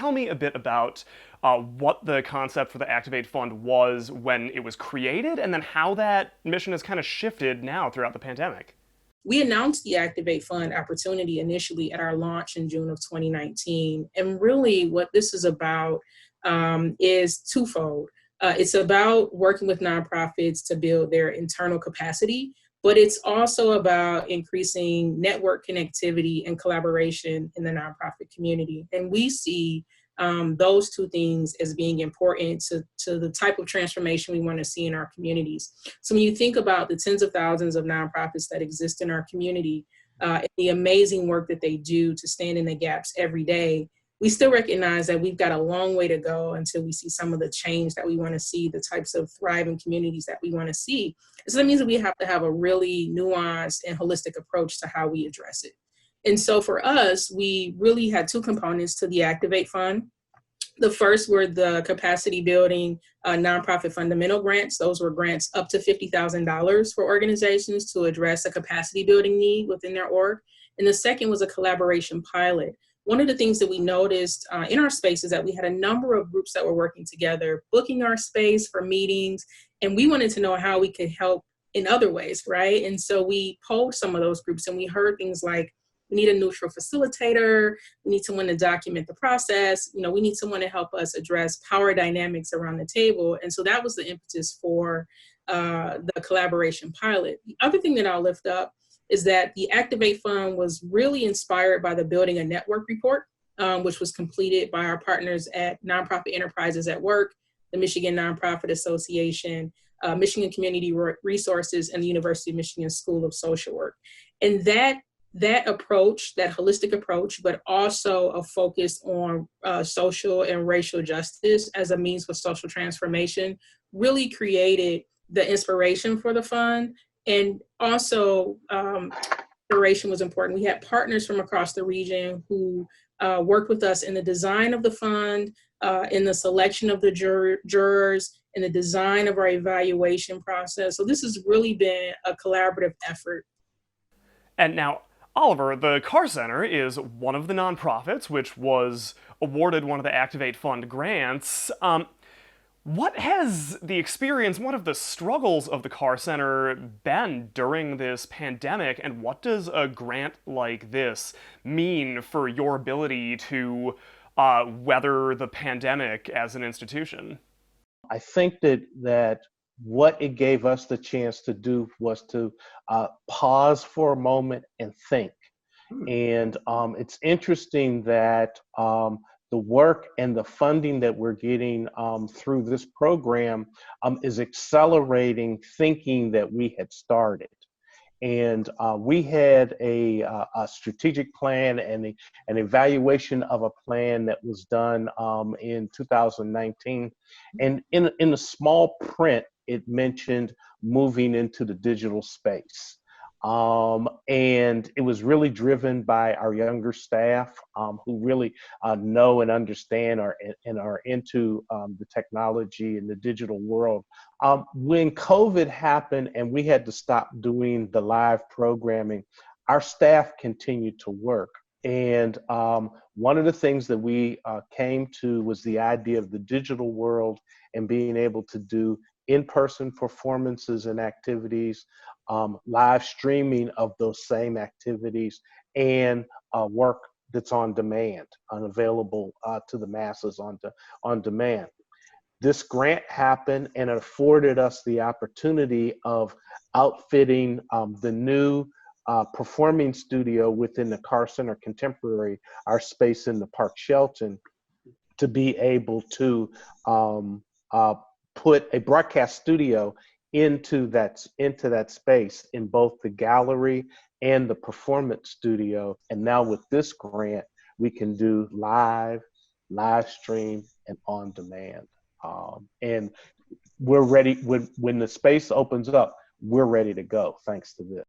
tell me a bit about what the concept for the Activate Fund was when it was created, and then how that mission has kind of shifted now throughout the pandemic. We announced the Activate Fund opportunity initially at our launch in June of 2019. And really, what this is about is twofold. It's about working with nonprofits to build their internal capacity, but it's also about increasing network connectivity and collaboration in the nonprofit community. And we see those two things as being important to the type of transformation we want to see in our communities. So when you think about the tens of thousands of nonprofits that exist in our community, and the amazing work that they do to stand in the gaps every day, we still recognize that we've got a long way to go until we see some of the change that we want to see, the types of thriving communities that we want to see. So that means that we have to have a really nuanced and holistic approach to how we address it. And so for us, we really had two components to the Activate Fund. The first were the capacity building nonprofit fundamental grants. Those were grants up to $50,000 for organizations to address a capacity building need within their org. And the second was a collaboration pilot. One of the things that we noticed in our space is that we had a number of groups that were working together, booking our space for meetings, and we wanted to know how we could help in other ways, right? And so we polled some of those groups and we heard things like, we need a neutral facilitator. We need someone to document the process. We need someone to help us address power dynamics around the table. And so that was the impetus for the collaboration pilot. The other thing that I'll lift up is that the Activate Fund was really inspired by the Building a Network report, which was completed by our partners at Nonprofit Enterprises at Work, the Michigan Nonprofit Association, Michigan Community Resources, and the University of Michigan School of Social Work. And that approach, that holistic approach, but also a focus on social and racial justice as a means for social transformation, really created the inspiration for the fund. And also, inspiration was important. We had partners from across the region who worked with us in the design of the fund, in the selection of the jurors, in the design of our evaluation process. So this has really been a collaborative effort. And now, Oliver, the Carr Center is one of the nonprofits which was awarded one of the Activate Fund grants. What has the experience, what have the struggles of the Carr Center been during this pandemic, and what does a grant like this mean for your ability to weather the pandemic as an institution? I think that what it gave us the chance to do was to pause for a moment and think. And it's interesting that the work and the funding that we're getting through this program is accelerating thinking that we had started. And we had a strategic plan and an evaluation of a plan that was done in 2019. And in the small print, it mentioned moving into the digital space. And it was really driven by our younger staff who really know and understand and are into the technology and the digital world. When COVID happened and we had to stop doing the live programming, our staff continued to work. And one of the things that we came to was the idea of the digital world and being able to do in-person performances and activities, live streaming of those same activities, and work that's on demand and available to the masses on demand. This grant happened and it afforded us the opportunity of outfitting the new performing studio within the Carr Center Contemporary, our space in the Park Shelton, to be able to put a broadcast studio into that space in both the gallery and the performance studio. And now with this grant, we can do live stream, and on demand. And we're ready when the space opens up, we're ready to go thanks to this.